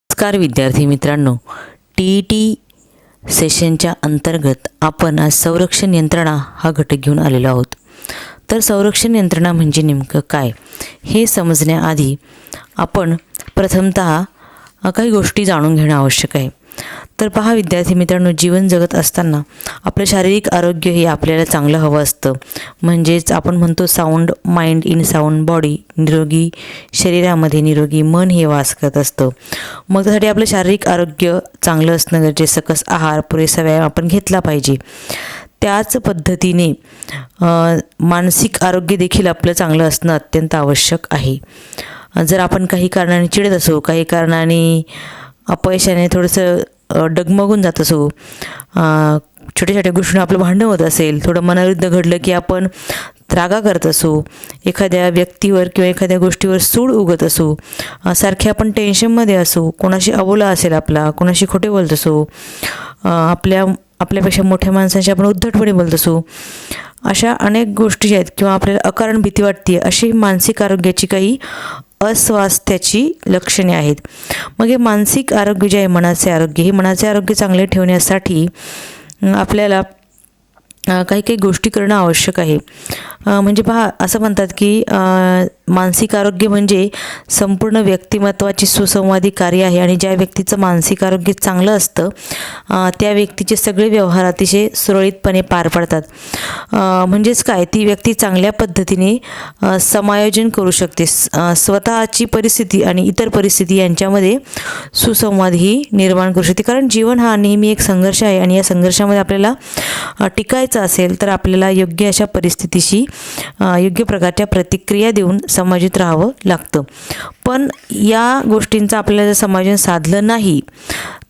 नमस्कार विद्यार्थी मित्रांनो, TET सेशनच्या अंतर्गत आपण आज संरक्षण यंत्रणा हा घटक घेऊन आलेलो आहोत. तर संरक्षण यंत्रणा म्हणजे नेमकं काय हे समजण्याआधी आपण प्रथमतः काही गोष्टी जाणून घेणं आवश्यक आहे. तर पहा विद्यार्थी मित्रांनो, जीवन जगत असताना आपलं शारीरिक आरोग्य हे आपल्याला चांगलं हवं असतं. म्हणजेच आपण म्हणतो sound mind in sound body, निरोगी शरीरामध्ये निरोगी मन हे वास करत असतं. मग त्यासाठी आपलं शारीरिक आरोग्य चांगलं असणं गरजेचं, सकस आहार, पुरेसा व्यायाम आपण घेतला पाहिजे. त्याच पद्धतीने मानसिक आरोग्य देखील आपलं चांगलं असणं अत्यंत आवश्यक आहे. जर आपण काही कारणाने चिडत असो, काही कारणाने अपयशाने थोडंसं डगमगून जात असो, छोट्या छोट्या गोष्टींना आपलं भांडण होत असेल, थोडं मनाविरुद्ध घडलं की आपण रागा करत असो, एखाद्या व्यक्तीवर किंवा एखाद्या गोष्टीवर सूड उगत असो, सारखे आपण टेन्शनमध्ये असो, कोणाशी अबोला असेल आपला, कोणाशी खोटे बोलत असो, आपल्यापेक्षा मोठ्या माणसांशी आपण उद्धटपणे बोलत असो, अशा अनेक गोष्टी आहेत किंवा आपल्याला अकारण भीती वाटते, अशी मानसिक आरोग्याची काही अस्वास्थ्याची लक्षणे आहेत. मग हे मानसिक आरोग्य जे आहे, मनाचे आरोग्य, हे मनाचे आरोग्य चांगले ठेवण्यासाठी आपल्याला काही काही गोष्टी करणं आवश्यक आहे. म्हणजे पहा, असं म्हणतात की मानसिक आरोग्य म्हणजे संपूर्ण व्यक्तिमत्वाची सुसंवादी कार्य आहे आणि ज्या व्यक्तीचं मानसिक आरोग्य चांगलं असतं त्या व्यक्तीचे सगळे व्यवहार अतिशय सुरळीतपणे पार पडतात. म्हणजेच काय, ती व्यक्ती चांगल्या पद्धतीने समायोजन करू शकते. स्वतःची परिस्थिती आणि इतर परिस्थिती यांच्यामध्ये सुसंवाद ही निर्माण करू शकते. कारण जीवन हा नेहमी एक संघर्ष आहे आणि या संघर्षामध्ये आपल्याला टिकायचं असेल तर आपल्याला योग्य अशा परिस्थितीशी योग्य प्रकारच्या प्रतिक्रिया देऊन समायोजित राहावं लागतं. पण या गोष्टींचं आपल्याला जर समायोजन साधलं नाही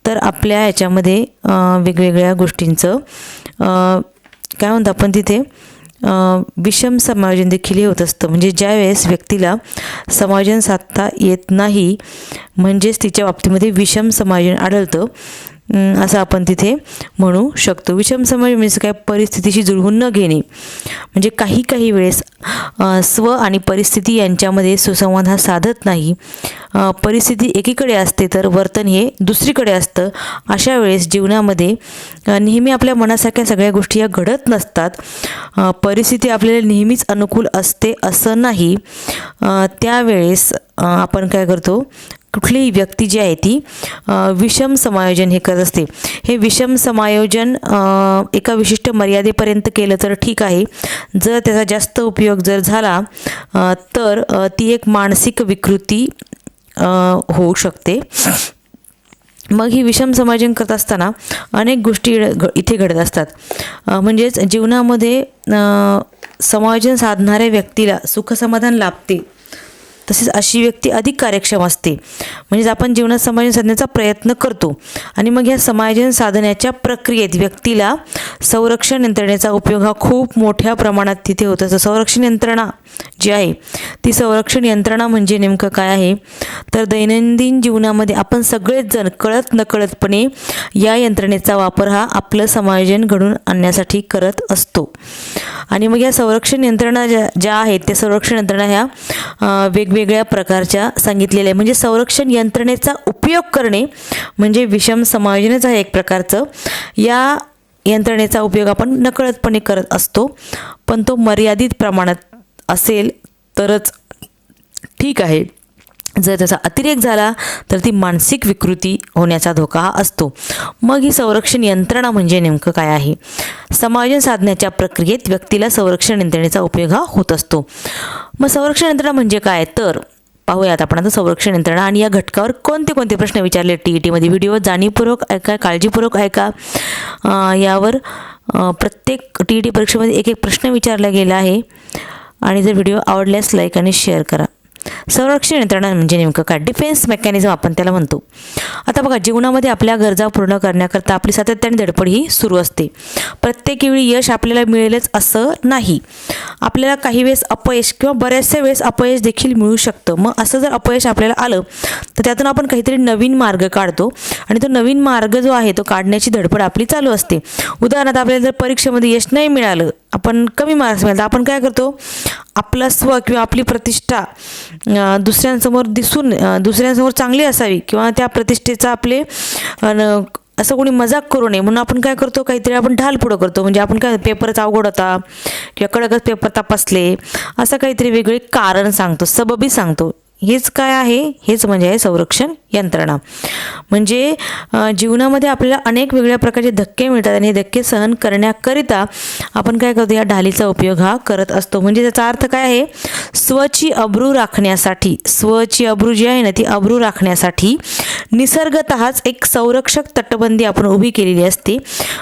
तर आपल्या याच्यामध्ये वेगवेगळ्या गोष्टींचं काय म्हणतो आपण तिथे विषम समायोजन देखील हे होत असतं. म्हणजे ज्या वेळेस व्यक्तीला समायोजन साधता येत नाही, म्हणजेच तिच्या बाबतीमध्ये विषम समायोजन आढळतं असं आपण तिथे म्हणू शकतो. विषम समायोजन म्हणजे काय, परिस्थितीशी जुळवून न घेणे. म्हणजे काही वेळेस स्व आणि परिस्थिती यांच्यामध्ये सुसंवाद हा साधत नाही. परिस्थिती एकीकडे असते तर वर्तन हे दुसरीकडे असतं. अशा वेळेस जीवनामध्ये नेहमी आपल्या मनासारख्या सगळ्या गोष्टी या घडत नसतात. परिस्थिती आपल्याला नेहमीच अनुकूल असते असं नाही. त्यावेळेस आपण काय करतो, कुठलीही व्यक्ती जी आहे ती विषम समायोजन हे करत असते. हे विषम समायोजन एका विशिष्ट मर्यादेपर्यंत केलं तर ठीक आहे. जर त्याचा जास्त उपयोग जर झाला तर ती एक मानसिक विकृती होऊ शकते. मग ही विषम समायोजन करत असताना अनेक गोष्टी इथे घडत असतात. म्हणजेच जीवनामध्ये समायोजन साधणाऱ्या व्यक्तीला सुखसमाधान लाभते, तसेच अशी व्यक्ती अधिक कार्यक्षम असते. म्हणजेच आपण जीवनात समायोजन साधण्याचा प्रयत्न करतो आणि मग ह्या समायोजन साधण्याच्या प्रक्रियेत व्यक्तीला संरक्षण यंत्रणेचा उपयोग हा खूप मोठ्या प्रमाणात तिथे होत असतो. संरक्षण यंत्रणा जी आहे ती संरक्षण यंत्रणा म्हणजे नेमकं काय आहे, तर दैनंदिन जीवनामध्ये आपण सगळेच जण कळत नकळतपणे या यंत्रणेचा वापर हा आपलं समायोजन घडून आणण्यासाठी करत असतो. आणि मग या संरक्षण यंत्रणा ज्या आहेत त्या संरक्षण यंत्रणा ह्या वेगवेगळ्या प्रकारच्या सांगितलेल्या आहे. म्हणजे संरक्षण यंत्रणेचा उपयोग करणे म्हणजे विषम समायोजनच आहे एक प्रकारचं. या यंत्रणेचा उपयोग आपण नकळतपणे करत असतो, पण तो मर्यादित प्रमाणात असेल तरच ठीक आहे. जर त्याचा अतिरेक झाला तर ती मानसिक विकृती होण्याचा धोका हा असतो. मग ही संरक्षण यंत्रणा म्हणजे नेमकं काय आहे, समायोजन साधण्याच्या प्रक्रियेत व्यक्तीला संरक्षण यंत्रणेचा उपयोग हा होत असतो. मग संरक्षण यंत्रणा म्हणजे काय, तर पाहूयात आपण आता संरक्षण यंत्रणा आणि या घटकावर कोणते कोणते प्रश्न विचारले TETमध्ये. व्हिडिओ जाणीवपूर्वक ऐका, काळजीपूर्वक ऐका. यावर प्रत्येक TET परीक्षेमध्ये एक एक प्रश्न विचारला गेला आहे आणि जर व्हिडिओ आवडल्यास लाईक आणि शेअर करा. संरक्षण यंत्रणा म्हणजे नेमकं काय, डिफेन्स मेकॅनिझम आपण त्याला म्हणतो. आता बघा, जीवनामध्ये आपल्या गरजा पूर्ण करण्याकरता आपली सातत्याने धडपड ही सुरू असते. प्रत्येक वेळी यश आपल्याला मिळेलच असं नाही. आपल्याला काही वेळेस अपयश किंवा बऱ्याचशा वेळेस अपयश देखील मिळू शकतं. मग असं जर अपयश आपल्याला आलं तर त्यातून आपण काहीतरी नवीन मार्ग काढतो आणि तो नवीन मार्ग जो आहे तो काढण्याची धडपड आपली चालू असते. उदाहरणार्थ, आपल्याला जर परीक्षेमध्ये यश नाही मिळालं आपण कमी मार्क्स मिळतात, आपण काय करतो, आपला स्व किंवा आपली प्रतिष्ठा दुसऱ्यांसमोर चांगली असावी किंवा त्या प्रतिष्ठेचा आपले असं कोणी मजाक करू नये म्हणून आपण काय करतो, काहीतरी आपण ढाल पुढं करतो. म्हणजे आपण काय, पेपरच अवघड होता किंवा कडकच पेपर तपासले, असं काहीतरी वेगळे कारण सांगतो, सबबी सांगतो. हेच काय आहे, हेच म्हणजे आहे संरक्षण यंत्रणा. म्हणजे जीवनामध्ये आपल्याला अनेक वेगळ्या प्रकारचे धक्के मिळतात आणि हे धक्के सहन करण्याकरिता आपण काय करतो, या ढालीचा उपयोग हा करत असतो. म्हणजे त्याचा अर्थ काय आहे, स्वची अब्रू राखण्यासाठी, स्वची अब्रू जी आहे ना ती अब्रू राखण्यासाठी निसर्गतःच एक संरक्षक तटबंदी आपण उभी केलेली असते.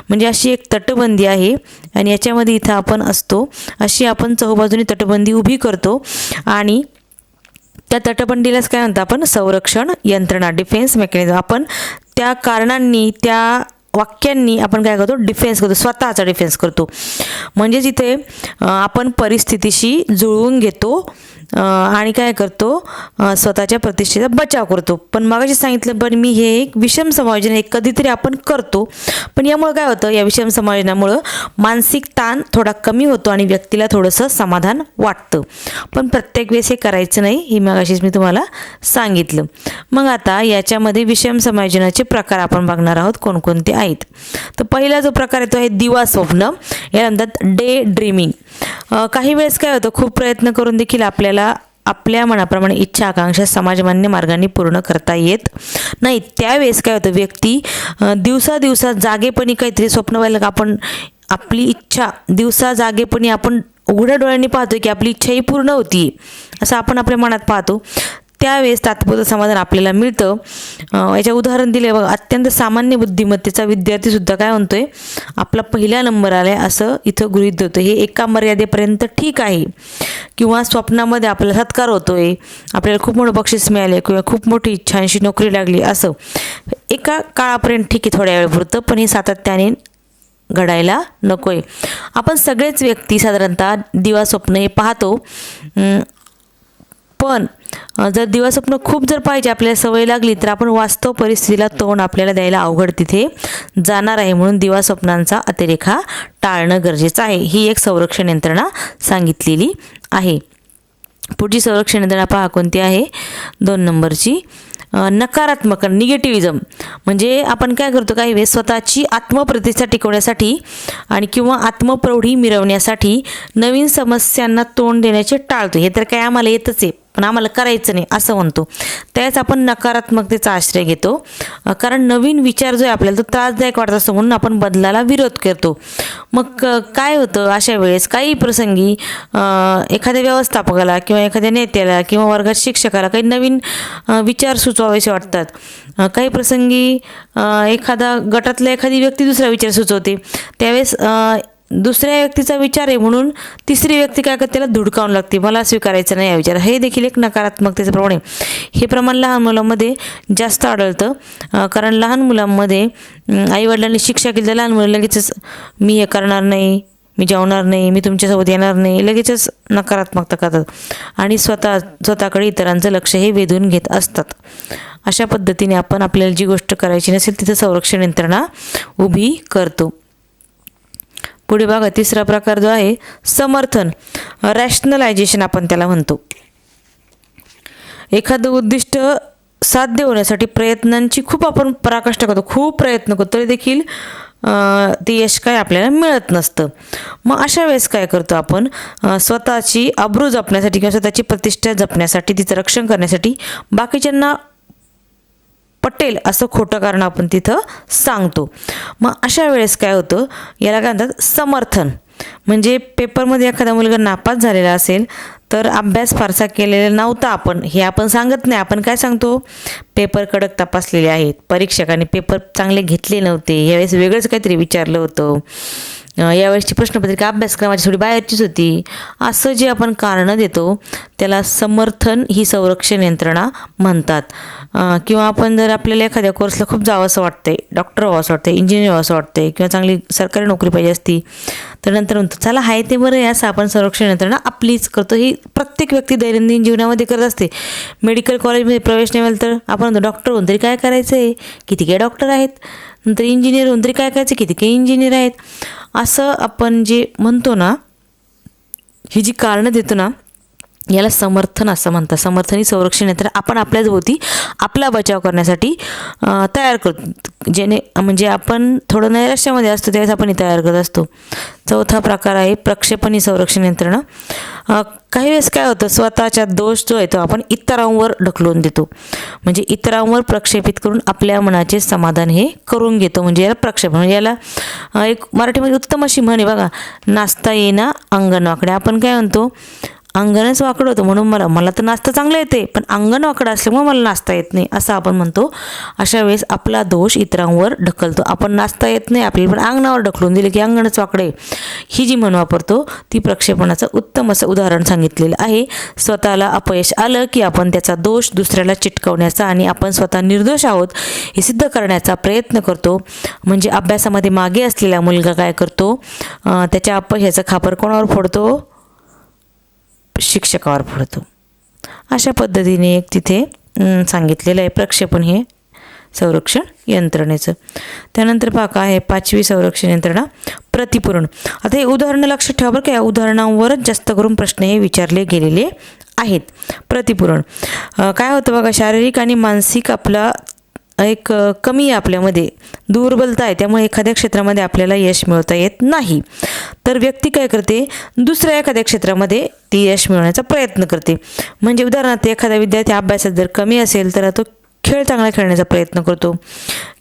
म्हणजे अशी एक तटबंदी आहे आणि याच्यामध्ये इथं आपण असतो, अशी आपण चहूबाजूनी तटबंदी उभी करतो आणि त्या तटबंदीलाच काय म्हणतो आपण, संरक्षण यंत्रणा, डिफेन्स मेकॅनिझम. आपण त्या कारणांनी, त्या वाक्यांनी आपण काय करतो, डिफेन्स करतो, स्वतःचा डिफेन्स करतो. म्हणजेच इथे आपण परिस्थितीशी जुळवून घेतो आणि काय करतो, स्वतःच्या प्रतिष्ठेचा बचाव करतो. पण मगाशी सांगितलं, पण मी हे एक विषम समायोजन एक कधीतरी आपण करतो, पण यामुळे काय होतं, या विषम समायोजनामुळं मानसिक ताण थोडा कमी होतो आणि व्यक्तीला थोडंसं समाधान वाटतं. पण प्रत्येक वेळेस हे करायचं नाही, हे मगाशीच मी तुम्हाला सांगितलं. मग आता याच्यामध्ये विषम समायोजनाचे प्रकार आपण बघणार आहोत, कोणकोणते आहेत. तर पहिला जो प्रकार आहे तो आहे दिवा स्वप्न, याला म्हणतात डे ड्रीमिंग. काही वेळेस काय होतं, खूप प्रयत्न करून देखील आपल्या मनाप्रमाणे इच्छा आकांक्षा समाजमान्य मार्गाने पूर्ण करता येत नाही. त्यावेळेस काय होतं, व्यक्ती दिवसा जागेपणी काहीतरी स्वप्न पाहिलं का आपण आपली इच्छा दिवसा जागेपणी आपण उघड्या डोळ्यांनी पाहतो की आपली इच्छा ही पूर्ण होती, असं आपण आपल्या मनात पाहतो. त्यावेळेस तात्पुरतं समाधान आपल्याला मिळतं. याचे उदाहरण दिले बघा, अत्यंत सामान्य बुद्धिमत्तेचा विद्यार्थीसुद्धा काय म्हणतोय, आपला पहिला नंबर आला आहे असं इथं गृहीत धरतो. हे एका मर्यादेपर्यंत ठीक आहे. किंवा स्वप्नामध्ये आपल्याला सत्कार होतोय, आपल्याला खूप मोठं बक्षीस मिळाले किंवा खूप मोठी छानशी नोकरी लागली, असं एका काळापर्यंत ठीक आहे, थोड्या वेळापुरतं, पण हे सातत्याने घडायला नको आहे. आपण सगळेच व्यक्ती साधारणतः दिवा स्वप्न हे पाहतो, पण जर दिवास्वप्न खूप जर पाहिजे आपल्याला सवय लागली तर आपण वास्तव परिस्थितीला तोंड आपल्याला द्यायला अवघड तिथे जाणार आहे. म्हणून दिवास्वप्नांचा अतिरेखा टाळणं गरजेचं आहे. ही एक संरक्षण यंत्रणा सांगितलेली आहे. पुढची संरक्षण यंत्रणा पहा कोणती आहे, 2 नंबरची, नकारात्मक निगेटिव्हिजम. म्हणजे आपण काय करतो, काही वेळेस स्वतःची आत्मप्रतिष्ठा टिकवण्यासाठी आणि किंवा आत्मप्रौढी मिळवण्यासाठी नवीन समस्यांना तोंड देण्याचे टाळतो. हे तर काय आम्हाला येतच आहे पण आम्हाला करायचं नाही असं म्हणतो. त्याच आपण नकारात्मकतेचा आश्रय घेतो, कारण नवीन विचार जो आहे आपल्याला तो त्रासदायक वाटत असतो म्हणून आपण बदलाला विरोध करतो. मग काय होतं अशा वेळेस, काही प्रसंगी एखाद्या व्यवस्थापकाला किंवा एखाद्या नेत्याला किंवा वर्गात शिक्षकाला काही नवीन विचार सुचवावेसे वाटतात. काही प्रसंगी एखादा गटातला एखादी व्यक्ती दुसरा विचार सुचवते, त्यावेळेस दुसऱ्या व्यक्तीचा विचार आहे म्हणून तिसरी व्यक्ती काय करते, त्याला धुडकावून लागते, मला स्वीकारायचं नाही हा विचार. हे देखील एक नकारात्मकतेचं प्रमाण आहे. हे प्रमाण लहान मुलांमध्ये जास्त आढळतं, कारण लहान मुलांमध्ये आईवडिलांनी शिक्षा केली तर लहान मुलं लगेचच मी हे करणार नाही, मी जेवणार नाही, मी तुमच्यासोबत येणार नाही, लगेचच नकारात्मकता करतात आणि स्वतःकडे इतरांचं लक्ष हे वेधून घेत असतात. अशा पद्धतीने आपण आपल्याला जी गोष्ट करायची नसेल तिथं संरक्षण यंत्रणा उभी करतो. पुढे बघा, तिसरा प्रकार जो आहे समर्थन, रॅशनलायझेशन आपण त्याला म्हणतो. एखादं उद्दिष्ट साध्य होण्यासाठी प्रयत्नांची खूप आपण पराकाष्ठा करतो, खूप प्रयत्न करतो, तरी देखील ते यश काय आपल्याला मिळत नसतं. मग अशा वेळेस काय करतो आपण, स्वतःची अब्रू जपण्यासाठी किंवा स्वतःची प्रतिष्ठा जपण्यासाठी, तिचं रक्षण करण्यासाठी बाकीच्यांना पटेल असं खोटं कारण आपण तिथं सांगतो. मग अशा वेळेस काय होतं, याला काय म्हणतात समर्थन. म्हणजे पेपरमध्ये एखादा मुलगा नापास झालेला असेल तर अभ्यास फारसा केलेला नव्हता आपण, हे आपण सांगत नाही. आपण काय सांगतो, पेपर कडक तपासलेले आहेत, परीक्षकांनी पेपर चांगले घेतले नव्हते, यावेळेस वेगळंच काहीतरी विचारलं होतं, यावेळेसची प्रश्नपत्रिका अभ्यासक्रमाची थोडी बाहेरचीच होती, असं जे आपण कारणं देतो त्याला समर्थन ही संरक्षण यंत्रणा म्हणतात. किंवा आपण जर आपल्याला एखाद्या कोर्सला खूप जावं असं वाटतंय, डॉक्टर व्हावं असं वाटतंय, इंजिनियर व्हावं असं वाटतंय किंवा चांगली सरकारी नोकरी पाहिजे असती, तर नंतर म्हणतो चला आहे ते बरं आहे असं आपण संरक्षण यंत्रणा आपलीच करतो. ही प्रत्येक व्यक्ती दैनंदिन जीवनामध्ये करत असते. मेडिकल कॉलेजमध्ये प्रवेश नाही मिळाला तर आपण म्हणतो डॉक्टर होऊन तरी काय करायचं आहे, किती काही डॉक्टर आहेत, नंतर इंजिनियर होऊन तरी काय करायचं, किती काही इंजिनियर आहेत, असं आपण जे म्हणतो ना, ही जी कारणं देतो ना, याला समर्थन असं म्हणतात. समर्थन ही संरक्षण यंत्रणा आपण आपल्याच भोवती आपला बचाव करण्यासाठी तयार करतो. म्हणजे आपण थोडं नैराश्यामध्ये असतो त्यावेळेस आपण ही तयार करत असतो. चौथा प्रकार आहे प्रक्षेपण ही संरक्षण यंत्रणा. काही वेळेस काय होतं, स्वतःचा दोष जो आहे तो आपण इतरांवर ढकलून देतो. म्हणजे इतरांवर प्रक्षेपित करून आपल्या मनाचे समाधान हे करून घेतो. म्हणजे याला प्रक्षेपण. म्हणजे याला एक मराठीमध्ये उत्तम अशी म्हण आहे बघा, नाचता येईना अंगण वाकडे. आपण काय म्हणतो, अंगणच वाकडं होतं म्हणून मला तर नाचता चांगलं येते, पण अंगण वाकडं असल्यामुळे मला नाचता येत नाही असं आपण म्हणतो. अशा वेळेस आपला दोष इतरांवर ढकलतो. आपण नाचता येत नाही आपल्याला, पण अंगणावर ढकलून दिले की अंगणच वाकडे, ही जी म्हण वापरतो ती प्रक्षेपणाचं उत्तम असं उदाहरण सांगितलेलं आहे. स्वतःला अपयश आलं की आपण त्याचा दोष दुसऱ्याला चिटकवण्याचा आणि आपण स्वतः निर्दोष आहोत हे सिद्ध करण्याचा प्रयत्न करतो. म्हणजे अभ्यासामध्ये मागे असलेला मुलगा काय करतो, त्याच्या अपयशाचं खापर कोणावर फोडतो, शिक्षकावर पडतो. अशा पद्धतीने एक तिथे सांगितलेलं आहे प्रक्षेपण हे संरक्षण यंत्रणेचं. त्यानंतर पाका आहे 5वी संरक्षण यंत्रणा प्रतिपूरण. आता हे उदाहरणं लक्षात ठेवा बरं का, या उदाहरणांवरच जास्त करून प्रश्न हे विचारले गेलेले आहेत. प्रतिपूरण काय होतं बघा, शारीरिक आणि मानसिक आपला एक कमी आहे आपल्यामध्ये, दुर्बलता आहे, त्यामुळे एखाद्या क्षेत्रामध्ये आपल्याला यश मिळवता येत नाही. तर व्यक्ती काय करते, दुसऱ्या एखाद्या क्षेत्रामध्ये ती यश मिळवण्याचा प्रयत्न करते. म्हणजे उदाहरणार्थ एखादा विद्यार्थी अभ्यासात जर कमी असेल तर तो खेळ चांगला खेळण्याचा प्रयत्न करतो,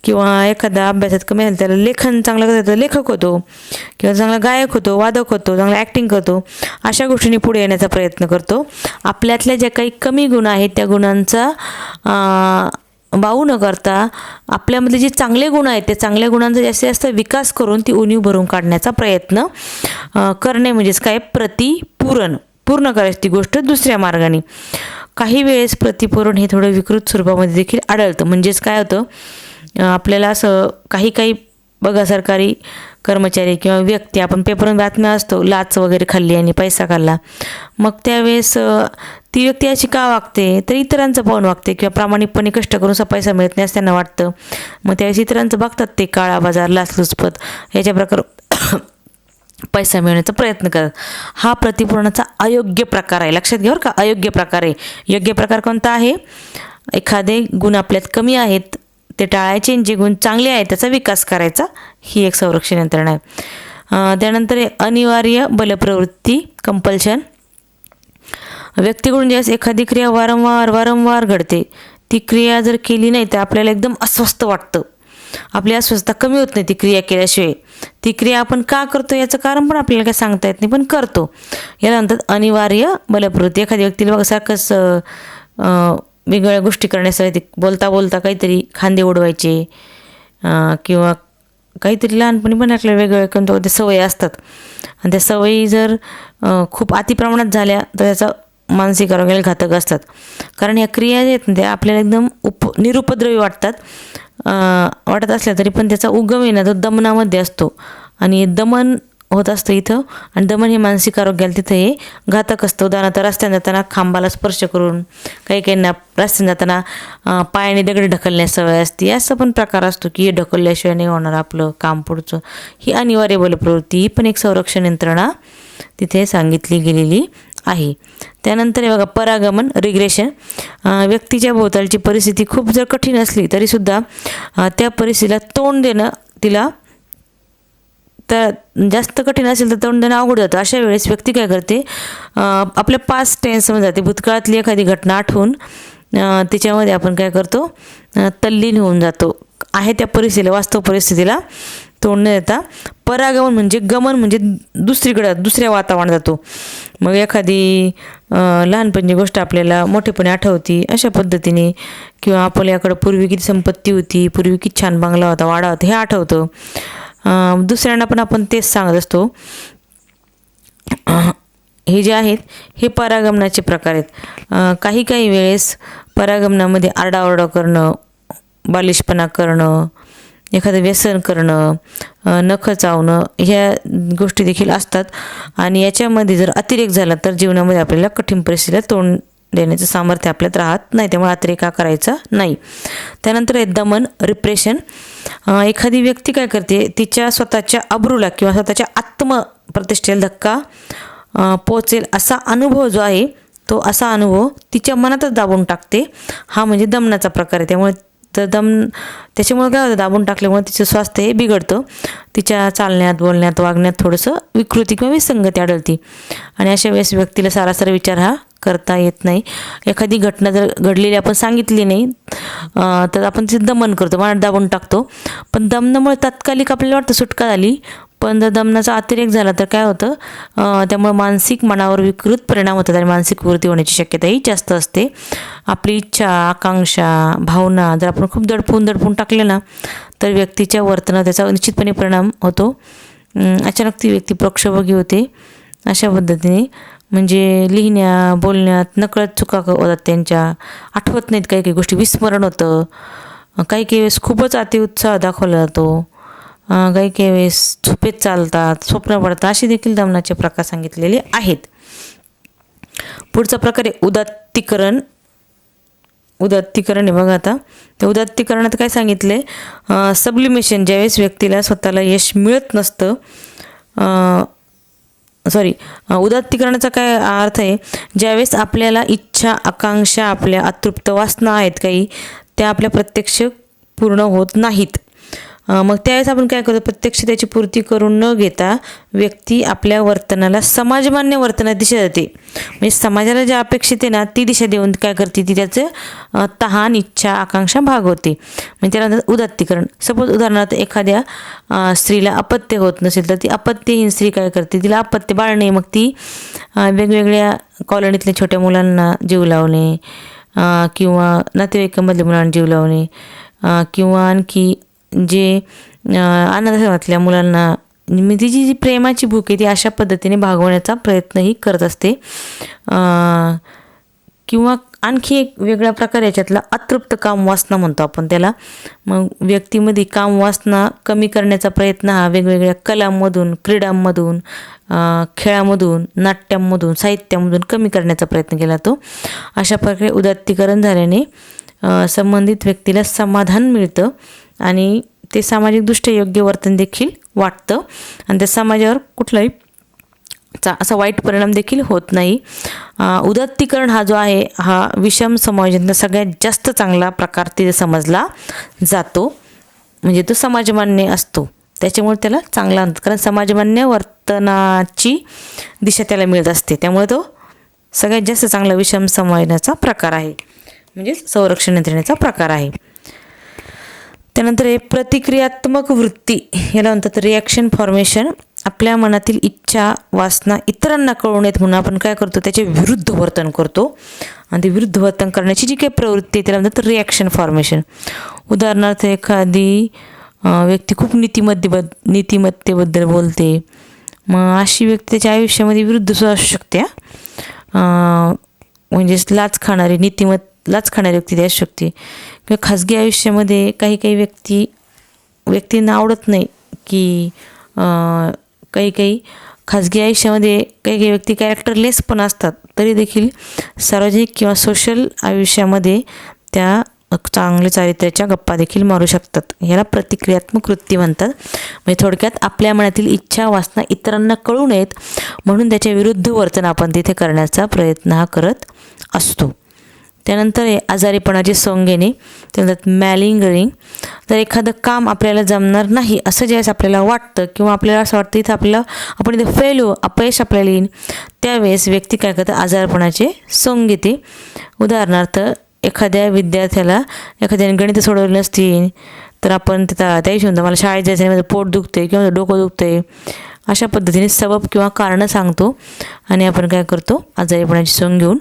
किंवा एखादा अभ्यासात कमी असेल त्याला लेखन चांगलं करतो, लेखक होतो, किंवा चांगला गायक होतो, वादक होतो, चांगला ॲक्टिंग करतो, अशा गोष्टींनी पुढे येण्याचा प्रयत्न करतो. आपल्यातल्या ज्या काही कमी गुण आहेत त्या गुणांचा वाऊ न करता आपल्यामध्ये जे चांगले गुण आहेत त्या चांगल्या गुणांचा जास्तीत जास्त विकास करून ती उणीव भरून काढण्याचा प्रयत्न करणे म्हणजेच काय, प्रतिपूरण. पूर्ण करायची ती गोष्ट दुसऱ्या मार्गाने. काही वेळेस प्रतिपूरण हे थोडं विकृत स्वरूपामध्ये देखील आढळतं. म्हणजेच काय होतं, आपल्याला असं काही बघा, सरकारी कर्मचारी किंवा व्यक्ती, आपण पेपरमध्ये बातम्या असतो, लाच वगैरे खाल्ली आणि पैसा खाल्ला, मग त्यावेळेस ती व्यक्ती अशी का वागते, तर इतरांचं पाहून वागते, किंवा प्रामाणिकपणे कष्ट करून पैसा मिळत नाही असं त्यांना वाटतं. मग त्यावेळेस इतरांचं बघतात ते काळा बाजार, लाचलुचपत याच्या प्रकार पैसा मिळवण्याचा प्रयत्न करतात. हा प्रतिपूरणाचा अयोग्य प्रकार आहे. लक्षात घ्या बरं का, अयोग्य प्रकार आहे. योग्य प्रकार कोणता आहे, एखादे गुण आपल्यात कमी आहेत ते टाळायचे, जे गुण चांगले आहेत त्याचा विकास करायचा, ही एक संरक्षण यंत्रणा आहे. त्यानंतर अनिवार्य बलप्रवृत्ती कंपल्शन. व्यक्तीकडून ज्यावेळेस एखादी क्रिया वारंवार घडते, ती क्रिया जर केली नाही तर आपल्याला एकदम अस्वस्थ वाटतं, आपली अस्वस्थता कमी होत नाही ती क्रिया केल्याशिवाय. ती क्रिया आपण का करतो याचं कारण पण आपल्याला काय सांगता येत नाही, पण करतो. याला म्हणतात अनिवार्य बलप्रवृत्ती. एखाद्या व्यक्तीला बघा सारखंच वेगवेगळ्या गोष्टी करण्यासाठी बोलता काहीतरी खांदे उडवायचे, किंवा काहीतरी लहानपणी पण आपल्याला वेगवेगळ्या कोणत्या सवयी असतात, आणि त्या सवयी जर खूप अतिप्रमाणात झाल्या तर त्याचा मानसिक आरोग्याला घातक असतात. कारण या क्रिया जे आहेत त्या आपल्याला एकदम निरुपद्रवी वाटत असल्या तरी पण त्याचा उगम आहे ना तो दमनामध्ये असतो, आणि दमन होत असतं इथं, आणि दमन हे मानसिक आरोग्याला तिथं हे घातक असतं. उदाहरणार्थ रस्त्याने जाताना खांबाला स्पर्श करून, काहींना रस्त्याने जाताना पायाने दगड ढकलण्यास सवय असते, असं पण प्रकार असतो की हे ढकलल्याशिवाय नाही होणार आपलं काम पुढचं. ही अनिवार्य बलप्रवृत्ती, ही पण एक संरक्षण यंत्रणा तिथे सांगितली गेलेली आहे. त्यानंतर हे बघा परागमन रिग्रेशन. व्यक्तीच्या भोवतालची परिस्थिती खूप जर कठीण असली तरीसुद्धा त्या परिस्थितीला तोंड देणं, तिला तर जास्त कठीण असेल तर तोंड देणं अवघड जातं. अशा वेळेस व्यक्ती काय करते, आपल्या पास्ट टेन्समध्ये जाते, भूतकाळातली एखादी घटना आठवून त्याच्यामध्ये आपण काय करतो, तल्लीन होऊन जातो, आहे त्या परिस्थितीला, वास्तव परिस्थितीला तोंड न देता. परागमन म्हणजे गमन, म्हणजे दुसऱ्या वातावरणात जातो. मग एखादी लहानपणची गोष्ट आपल्याला मोठेपणी आठवती अशा पद्धतीने, किंवा आपल्याकडं पूर्वी किती संपत्ती होती, पूर्वी किती छान बंगला होता, वाडा होता, हे आठवतं. दुसऱ्यांना पण आपण तेच सांगत असतो. हे जे आहेत हे परागमनाचे प्रकार आहेत. काही वेळेस परागमनामध्ये आरडाओरडा करणं, बालिशपणा करणं, एखादं व्यसन करणं, नखं चावणं, ह्या गोष्टी देखील असतात. आणि याच्यामध्ये जर अतिरेक झाला तर जीवनामध्ये आपल्याला कठीण परिस्थितीला तोंड देण्याचं सामर्थ्य आपल्यात राहत नाही. त्यामुळे अतिरेक हा करायचा नाही. त्यानंतर आहे दमन, रिप्रेशन. एखादी व्यक्ती काय करते, तिच्या स्वतःच्या अब्रूला किंवा स्वतःच्या आत्मप्रतिष्ठेला धक्का पोचेल असा अनुभव जो आहे, तो असा अनुभव तिच्या मनातच दाबून टाकते. हा म्हणजे दमनाचा प्रकार आहे. त्यामुळे त्याच्यामुळे काय होतं, दाबून टाकल्यामुळे तिचं स्वास्थ्य हे बिघडतं. तिच्या चालण्यात, बोलण्यात, वागण्यात थोडंसं विकृती किंवा विसंगती आढळते. आणि अशा वेळेस व्यक्तीला सारासार विचार हा करता येत नाही. एखादी घटना जर घडलेली आपण सांगितली नाही तर आपण तिचं दमन करतो, मनात दाबून टाकतो. पण दमनामुळे तात्कालिक आपल्याला वाटतं सुटका झाली, पण जर दमनाचा अतिरेक झाला तर काय होतं, त्यामुळे मानसिक मनावर विकृत परिणाम होतात आणि मानसिक विकृती होण्याची शक्यताही जास्त असते. आपली इच्छा, आकांक्षा, भावना जर आपण खूप दडपून टाकले ना, तर व्यक्तीच्या वर्तनात त्याचा निश्चितपणे परिणाम होतो. अचानक ती व्यक्ती प्रक्षोभगी होते. अशा पद्धतीने म्हणजे लिहिण्यात, बोलण्यात नकळत चुका होतात त्यांच्या, आठवत नाहीत काही काही गोष्टी, विस्मरण होतं. काही काही वेळेस खूपच अतिउत्साह दाखवला जातो. काही काही वेळेस झोपेत चालतात, स्वप्न पडतात. असे देखील दमनाचे प्रकार सांगितलेले आहेत. पुढचा प्रकार आहे उदात्तीकरण. उदात्तीकरण आहे बघा. आता त्या उदात्तीकरणात काय सांगितलं आहे, सब्लिमेशन. ज्यावेळेस व्यक्तीला स्वतःला यश मिळत नसतं, उदात्तीकरणाचा काय अर्थ आहे, ज्यावेळेस आपल्याला इच्छा, आकांक्षा, आपल्या अतृप्त वासना आहेत काही, त्या आपल्या प्रत्यक्ष पूर्ण होत नाहीत. मग त्यावेळेस आपण काय करतो, प्रत्यक्ष त्याची पूर्ती करून न घेता व्यक्ती आपल्या वर्तनाला समाजमान्य वर्तनात दिशा देते. म्हणजे समाजाला ज्या अपेक्षित आहे ना, ती दिशा देऊन काय करते, ती त्याचं तहान, इच्छा, आकांक्षा भागवते. म्हणजे त्याला उदात्तीकरण. सपोज उदाहरणार्थ एखाद्या स्त्रीला अपत्य होत नसेल तर ती अपत्यहीन स्त्री काय करते, तिला अपत्य बाळ नाही, मग ती वेगवेगळ्या कॉलनीतल्या छोट्या मुलांना जीव लावणे किंवा नातेवाईकांमधल्या मुलांना जीव लावणे किंवा आणखी जे अनाथाश्रमातल्या मुलांना तिची जी प्रेमाची भूक आहे ती अशा पद्धतीने भागवण्याचा प्रयत्नही करत असते. किंवा आणखी एक वेगळा प्रकार याच्यातला अतृप्त कामवासना म्हणतो आपण त्याला. मग व्यक्तीमध्ये कामवासना कमी करण्याचा प्रयत्न हा वेगवेगळ्या कलांमधून, क्रीडांमधून, खेळामधून, नाट्यांमधून, साहित्यामधून कमी करण्याचा प्रयत्न केला जातो. अशा प्रकारे उदात्तीकरण झाल्याने संबंधित व्यक्तीला समाधान मिळतं आणि ते सामाजिकदृष्ट्या योग्य वर्तन देखील वाटतं आणि त्या समाजावर कुठलाही असा वाईट परिणाम देखील होत नाही. उदात्तीकरण हा जो आहे हा विषम समाजातला सगळ्यात जास्त चांगला प्रकार तिथे समजला जातो. म्हणजे तो समाजमान्य असतो, त्याच्यामुळे त्याला चांगला म्हणतात, कारण समाजमान्य वर्तनाची दिशा त्याला मिळत असते. त्यामुळे तो सगळ्यात जास्त चांगला विषम समाजाचा प्रकार आहे, म्हणजे संरक्षण यंत्रणेचा प्रकार आहे. त्यानंतर हे प्रतिक्रियात्मक वृत्ती, याला म्हणतात रिॲक्शन फॉर्मेशन. आपल्या मनातील इच्छा, वासना इतरांना कळू नयेत म्हणून आपण काय करतो, त्याचे विरुद्ध वर्तन करतो. आणि ते विरुद्ध वर्तन करण्याची जी काही प्रवृत्ती आहे त्याला म्हणतात रिॲक्शन फॉर्मेशन. उदाहरणार्थ एखादी व्यक्ती खूप नीतिमत्तेबद्दल बोलते, मग अशी व्यक्ती त्याच्या आयुष्यामध्ये विरुद्ध सुद्धा असू शकते. म्हणजेच लाच खाणारी व्यक्ती ती असू शकते. किंवा खाजगी आयुष्यामध्ये काही व्यक्तींना आवडत नाही की काही खाजगी आयुष्यामध्ये काही व्यक्ती कॅरेक्टरलेस पण असतात, तरी देखील सार्वजनिक किंवा सोशल आयुष्यामध्ये त्या चांगल्या चारित्र्याच्या गप्पा देखील मारू शकतात. ह्याला प्रतिक्रियात्मक वृत्ती म्हणतात. म्हणजे थोडक्यात आपल्या मनातील इच्छा, वासना इतरांना कळू नयेत म्हणून त्याच्या विरुद्ध वर्तन आपण तिथे करण्याचा प्रयत्न हा करत असतो. त्यानंतर आजारीपणाचे सोंग घेणे, त्यानंतर मॅलिंगरिंग. जर एखादं काम आपल्याला जमणार नाही असं ज्यावेळेस आपल्याला वाटतं किंवा आपल्याला असं वाटतं इथं आपण इथे फेल होऊ, अपयश आपल्याला येईल, त्यावेळेस व्यक्ती काय करतं, आजारपणाचे सोंग घेते. उदाहरणार्थ एखाद्या विद्यार्थ्याला एखाद्याने गणित सोडवली नसतील तर आपण त्या दिवशी मला शाळेत जायचं नाही, माझं पोट दुखते किंवा डोकं दुखते, अशा पद्धतीने सबब किंवा कारणं सांगतो आणि आपण काय करतो, आजारीपणाची सोंग घेऊन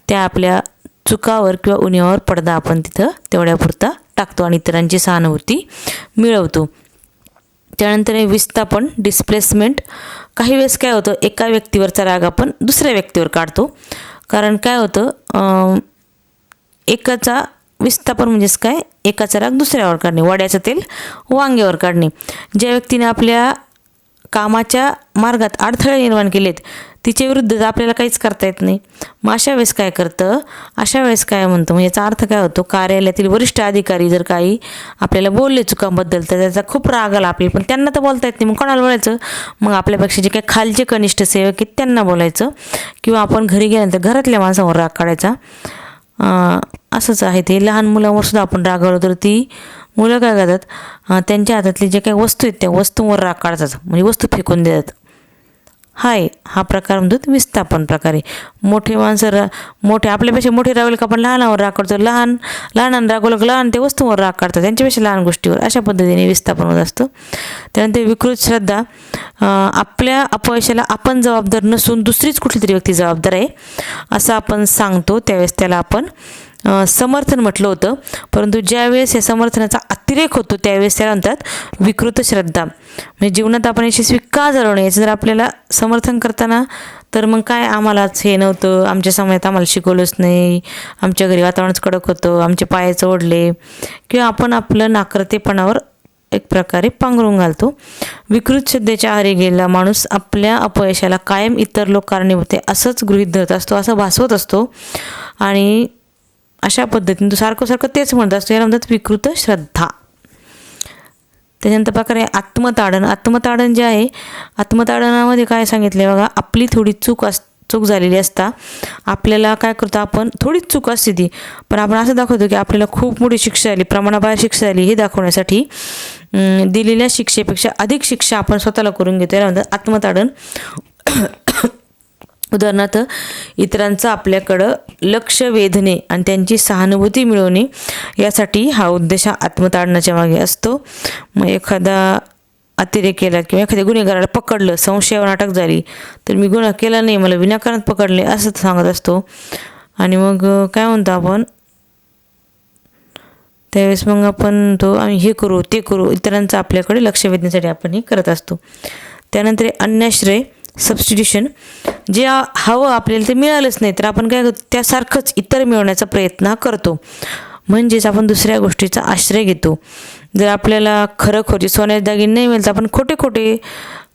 त्या आपल्या चुकावर किंवा उणीवावर पडदा आपण तिथं तेवढ्यापुरता टाकतो आणि इतरांची सहानुभूती मिळवतो. त्यानंतर विस्थापन, डिस्प्लेसमेंट. काही वेळेस काय होतं, एका व्यक्तीवरचा राग आपण दुसऱ्या व्यक्तीवर काढतो. कारण काय होतं, एकाचा विस्थापन म्हणजेच काय, एकाचा राग दुसऱ्यावर काढणे, वड्याचं तेल वांग्यावर काढणे. ज्या व्यक्तीने आपल्या कामाच्या मार्गात अडथळे निर्माण केलेत तिच्या विरुद्ध आपल्याला काहीच करता येत नाही. मग अशा वेळेस काय करतं, अशा वेळेस काय म्हणतो, म्हणजे याचा अर्थ काय होतो, कार्यालयातील वरिष्ठ अधिकारी जर काही आपल्याला बोलले चुकांबद्दल तर त्याचा खूप राग आला आपल्याला, पण त्यांना तर बोलता येत नाही. मग कोणाला बोलायचं, मग आपल्यापेक्षा जे काही खालचे कनिष्ठ सेवक आहेत त्यांना बोलायचं, किंवा आपण घरी गेल्यानंतर घरातल्या माणसावर राग काढायचा. असंच आहे ते. लहान मुलांवर सुद्धा आपण रागवलं तर ती मुलं काय करतात, त्यांच्या हातातले जे काही वस्तू आहेत त्या वस्तूंवर राग काढतात, म्हणजे वस्तू फेकून देतात. हा प्रकार म्हणतो विस्थापन प्रकारे. मोठे माणसं मोठे आपल्यापेक्षा मोठे रागवले का आपण लहानावर राग काढतो, लहानांना रागवलं का लहान ते वस्तूंवर राग काढतात, त्यांच्यापेक्षा लहान गोष्टीवर. अशा पद्धतीने विस्थापन होत असतं. त्यानंतर विकृत श्रद्धा, आपल्या अपयशाला आपण जबाबदार नसून दुसरीच कुठली तरी व्यक्ती जबाबदार आहे असं आपण सांगतो, त्यावेळेस त्याला आपण समर्थन म्हटलं होतं. परंतु ज्यावेळेस या समर्थनाचा अतिरेक होतो त्यावेळेस त्याला म्हणतात विकृत श्रद्धा. म्हणजे जीवनात आपण यशस्वी का झालो नाही याचं जर आपल्याला समर्थन करताना, तर मग काय आम्हालाच हे नव्हतं, आमच्या समयात आम्हाला शिकवलंच नाही, आमच्या घरी वातावरणच कडक होतं, आमचे पायाचं ओढले, किंवा आपण आपलं नाकर्तेपणावर एक प्रकारे पांघरून घालतो. विकृत श्रद्धेच्या आहारी गेलेला माणूस आपल्या अपयशाला कायम इतर लोक कारणीभूत आहे असंच गृहीत धरत असतो, असं भासवत असतो, आणि अशा पद्धतीने तो सारखं तेच म्हणत असतो. याला म्हणतात विकृत श्रद्धा. त्याच्यानंतर प्रकारे आत्मताडन जे आहे, आत्मताडनामध्ये काय सांगितले बघा, आपली थोडी चूक झालेली असता आपल्याला काय करतो, आपण थोडीच चूक असते ती, पण आपण असं दाखवतो की आपल्याला खूप मोठी शिक्षा आली, प्रमाणाबाहेर शिक्षा आली, हे दाखवण्यासाठी दिलेल्या शिक्षेपेक्षा अधिक शिक्षा आपण स्वतःला करून घेतो. याला म्हणतात आत्मताडन. उदाहरणार्थ इतरांचं आपल्याकडं लक्ष वेधणे आणि त्यांची सहानुभूती मिळवणे यासाठी हा उद्देश आत्मताडनाच्या मागे असतो. मग एखादा अतिरेक केला किंवा एखाद्या गुन्हेगाराला पकडलं, संशयावर अटक झाली, तर मी गुन्हा केला नाही, मला विनाकारण पकडले असं सांगत असतो. आणि मग काय म्हणतो आपण त्यावेळेस, मग आपण आम्ही हे करू ते करू, इतरांचं आपल्याकडे लक्ष वेधण्यासाठी आपण हे करत असतो. त्यानंतर अन्याश्रय सबस्टिट्यूशन, जे हवं आपल्याला ते मिळालंच नाही तर आपण काय करतो, त्यासारखंच इतर मिळवण्याचा प्रयत्न करतो, म्हणजेच आपण दुसऱ्या गोष्टीचा आश्रय घेतो. जर आपल्याला खरोखरचे सोन्याचे दागिने नाही मिळत, आपण खोटे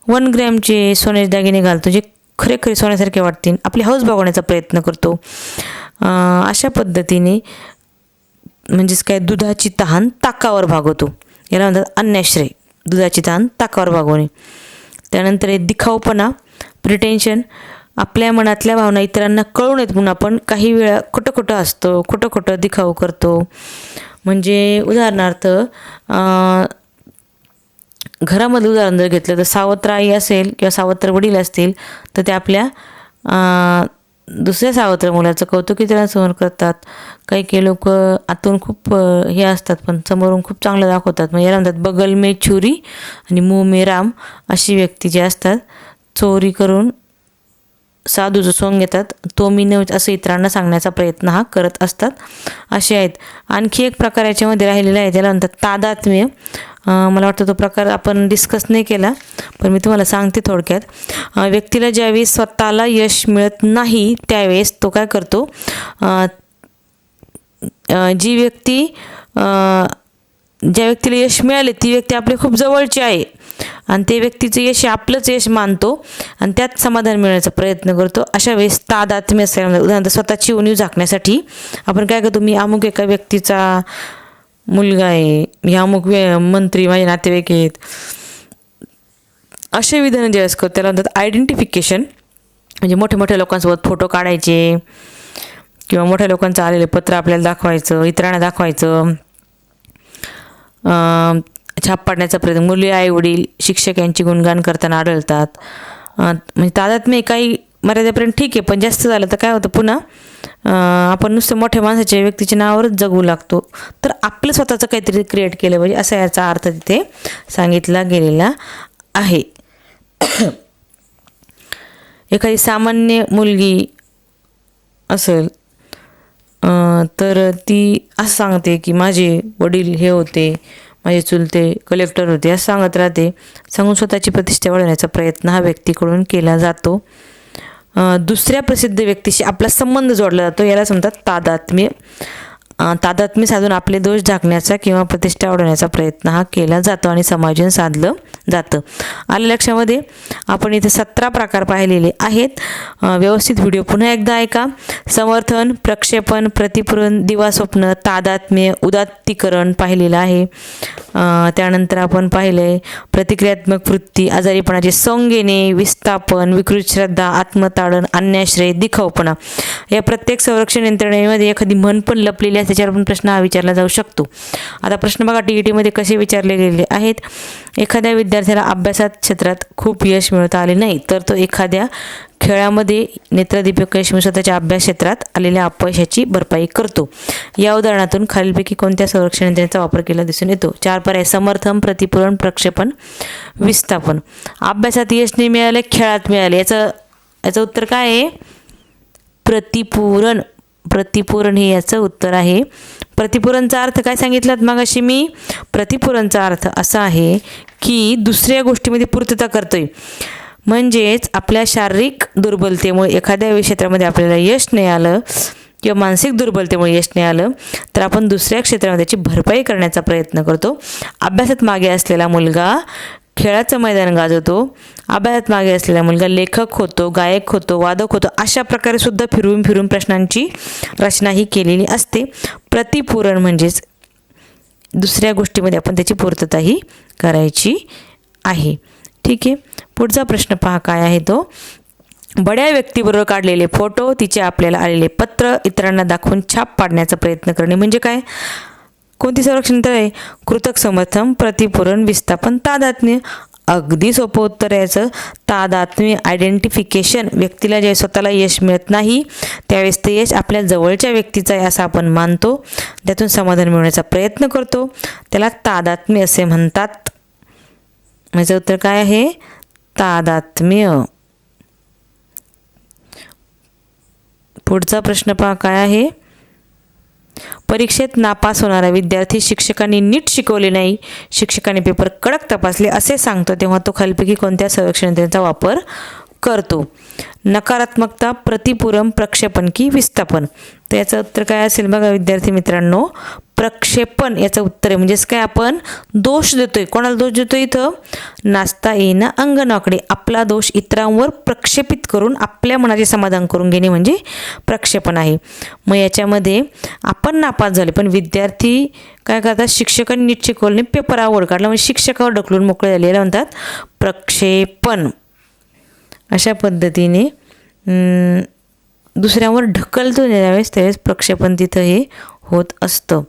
1 ग्रॅमचे सोन्याचे दागिने घालतो, जे खरे सोन्यासारखे वाटतील, आपली हौस भागवण्याचा प्रयत्न करतो. अशा पद्धतीने म्हणजेच काय, दुधाची तहान ताकावर भागवतो, याला म्हणतात अन्याश्रय, दुधाची तहान ताकावर भागवणे. त्यानंतर आहे दिखाऊपणा, प्रिटेन्शन, आपल्या मनातल्या भावना इतरांना कळून येत म्हणून आपण काही वेळा खोटं असतो, खोटं दिखाऊ करतो. म्हणजे उदाहरणार्थ घरामधलं उदाहरण जर घेतलं तर सावत्र आई असेल किंवा सावत्र वडील असतील तर ते आपल्या दुसऱ्या सावत्र मुलाचं कौतुक इतरांना समोर करतात. काही लोक आतून खूप हे असतात पण समोरून खूप चांगलं दाखवतात. मग याला म्हणतात बगल में छुरी आणि मुंह में राम. अशी व्यक्ती जी असतात चोरी करून साधूचं सोंग घेतात, तो मी नव्हे असं इतरांना सांगण्याचा प्रयत्न हा करत असतात, असे आहेत. आणखी एक प्रकार याच्यामध्ये राहिलेला आहे, त्याला म्हणतात तादात्म्य. मला वाटतं तो प्रकार आपण डिस्कस नाही केला, पण मी तुम्हाला सांगते थोडक्यात. व्यक्तीला ज्यावेळेस स्वतःला यश मिळत नाही त्यावेळेस तो काय करतो, ज्या व्यक्तीला यश मिळाले ती व्यक्ती आपली खूप जवळची आहे आणि ते व्यक्तीचं यश आपलंच यश मानतो आणि त्यात समाधान मिळण्याचा प्रयत्न करतो. अशा वेळेस तादात्म्य असेल. उदाहरणार्थ स्वतःची उणीव झाकण्यासाठी आपण काय करतो, मी अमुक एका व्यक्तीचा मुलगा आहे, मी अमुक मंत्री माझे नातेवाईक आहेत, असे विधान ज्यावेळेस करतो त्याला म्हणतात आयडेंटिफिकेशन. म्हणजे मोठ्या लोकांसोबत फोटो काढायचे किंवा मोठ्या लोकांचं आलेलं पत्र आपल्याला दाखवायचं, इतरांना दाखवायचं, छाप पाडण्याचा प्रयत्न. मुले आई वडील शिक्षक यांची गुणगान करताना आढळतात. म्हणजे तादात्म्य काही मर्यादेपर्यंत ठीक आहे, पण जास्त झालं तर काय होतं, पुन्हा आपण नुसतं मोठ्या माणसाच्या व्यक्तीच्या नावावरच जगू लागतो. तर आपलं स्वतःचं काहीतरी क्रिएट केलं पाहिजे असा याचा अर्थ तिथे सांगितला गेलेला आहे. एखादी सामान्य मुलगी असेल तर ती असं सांगते की माझे वडील हे होते, माझे चुलते कलेक्टर होते, असं सांगत राहते. सांगून स्वतःची प्रतिष्ठा वाढवण्याचा प्रयत्न हा व्यक्तीकडून केला जातो. दुसऱ्या प्रसिद्ध व्यक्तीशी आपला संबंध जोडला जातो, याला म्हणतात तादात्म्य. तादात्म्य साधून आपले दोष झाकण्याचा किंवा प्रतिष्ठा वाढवण्याचा प्रयत्न हा केला जातो आणि समायोजन साधलं जातं. आलं लक्षामध्ये? आपण इथे 17 प्रकार पाहिलेले आहेत. व्यवस्थित व्हिडिओ पुन्हा एकदा ऐका. समर्थन, प्रक्षेपण, प्रतिपूरण, दिवास्वप्न, तादात्म्य, उदात्तीकरण पाहिलेलं आहे. त्यानंतर आपण पाहिले प्रतिक्रियात्मक वृत्ती, आजारीपणाचे सोंग घेणे, विस्थापन, विकृत श्रद्धा, आत्मताडन, अन्याश्रय, दिखाऊपणा. या प्रत्येक संरक्षण यंत्रणेमध्ये एखादी म्हण पण लपलेली आहे, त्याच्यावर पण प्रश्न हा विचारला जाऊ शकतो. आता प्रश्न बघा TETमध्ये कसे विचारले गेलेले आहेत. एखाद्या विद्यार्थ्याला अभ्यासात क्षेत्रात खूप यश मिळवता आले नाही तर तो एखाद्या खेळामध्ये नेत्रदीपक यश मिळवून स्वतःच्या अभ्यास क्षेत्रात आलेल्या अपयशाची भरपाई करतो. या उदाहरणातून खालीलपैकी कोणत्या संरक्षण यंत्रणेचा वापर केला दिसून येतो? 4 पर्याय: समर्थन, प्रतिपूरण, प्रक्षेपण, विस्थापन. अभ्यासात यश नाही मिळाले, खेळात मिळाले. याचं उत्तर काय आहे? प्रतिपूरण. प्रतिपूरण हे याचं उत्तर आहे. प्रतिपूरणचा अर्थ काय सांगितलात मगाशी मी? प्रतिपूरणचा अर्थ असा आहे की दुसऱ्या गोष्टीमध्ये पूर्तता करतोय. म्हणजेच आपल्या शारीरिक दुर्बलतेमुळे एखाद्या क्षेत्रामध्ये आपल्याला यश नाही आलं किंवा मानसिक दुर्बलतेमुळे यश नाही आलं तर आपण दुसऱ्या क्षेत्रामध्ये त्याची भरपाई करण्याचा प्रयत्न करतो. अभ्यासात मागे असलेला मुलगा खेळाचं मैदान गाजवतो. अभ्यासात मागे असलेला मुलगा लेखक होतो, गायक होतो, वादक होतो. अशा प्रकारे सुद्धा फिरून फिरून प्रश्नांची रचना ही केलेली असते. प्रतिपूरण म्हणजेच दुसऱ्या गोष्टीमध्ये आपण त्याची पूर्तताही करायची आहे. ठीक आहे. पुढचा प्रश्न पहा काय आहे तो. बड्या व्यक्तीबरोबर काढलेले फोटो, तिचे आपल्याला आलेले पत्र इतरांना दाखवून छाप पाडण्याचा प्रयत्न करणे म्हणजे काय? कोणती संरक्षण यंत्रणा आहे? कृतक, समर्थन, प्रतिपूरण, विस्थापन, तादात्म्य. अगदी सोपं उत्तर आहे याचं. तादात्म्य, आयडेंटिफिकेशन. व्यक्तीला जे स्वतःला यश मिळत नाही त्यावेळेस ते यश आपल्या जवळच्या व्यक्तीचं आहे असं आपण मानतो, त्यातून समाधान मिळवण्याचा प्रयत्न करतो, त्याला तादात्म्य असे म्हणतात. माझं उत्तर काय आहे? तादात्म्य. पुढचा प्रश्न पहा काय आहे. परीक्षेत नापास होणारा विद्यार्थी शिक्षकांनी नीट शिकवले नाही, शिक्षकांनी पेपर कडक तपासले असे सांगतो तेव्हा तो खालीलपैकी कोणत्या संरक्षण यंत्रणेचा वापर करतो? नकारात्मकता, प्रतिपूरण, प्रक्षेपण की विस्थापन? तर याचं उत्तर काय असेल बघा विद्यार्थी मित्रांनो? प्रक्षेपण याचं उत्तर आहे. म्हणजेच काय? आपण दोष देतोय. कोणाला दोष देतोय इथं? नाचता येईना अंगणाकडे. आपला दोष इतरांवर प्रक्षेपित करून आपल्या मनाचे समाधान करून घेणे म्हणजे प्रक्षेपण आहे. मग याच्यामध्ये आपण नापास झाले पण विद्यार्थी काय करतात? शिक्षकांनी नीट शिकवले नाही, पेपर आवड काढला म्हणजे शिक्षकावर ढकलून मोकळे झाले, याला म्हणतात प्रक्षेपण. अशा पद्धतीने दुसऱ्यावर ढकलतो त्यावेळेस प्रक्षेपण तिथं हे होत असतं.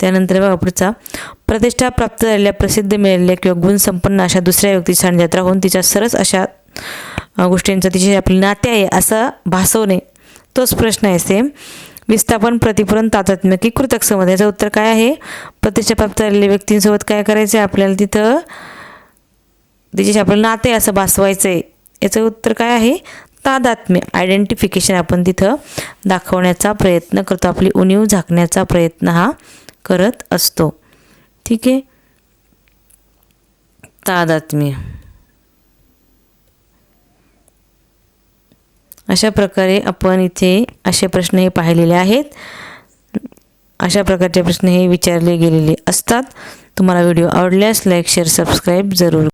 त्यानंतर बघा पुढचा. प्रतिष्ठा प्राप्त झालेल्या, प्रसिद्ध मिळालेल्या किंवा गुणसंपन्न अशा दुसऱ्या व्यक्तीची छान होऊन तिच्या सरस अशा गोष्टींचा तिचे आपले नाते आहे असं भासवणे. तोच प्रश्न आहे सेम. विस्थापन, प्रतिपूरण, तादात्म्य की कृतक संवाद? याचं उत्तर काय आहे? प्रतिष्ठा प्राप्त झालेल्या व्यक्तींसोबत काय करायचं आहे आपल्याला? तिथं तिच्याशी आपलं नाते असं भासवायचं आहे. याचं उत्तर काय आहे? तादात्म्य, आयडेंटिफिकेशन आपण तिथं दाखवण्याचा प्रयत्न करतो, आपली उणीव झाकण्याचा प्रयत्न हा करत असतो. ठीक आहे. तादात्म्य. अशा प्रकारे आपण इथे असे प्रश्न हे पाहिलेले आहेत. अशा प्रकारचे प्रश्न हे विचारले गेलेले असतात. तुम्हाला व्हिडिओ आवडल्यास लाईक, शेअर, सबस्क्राईब जरूर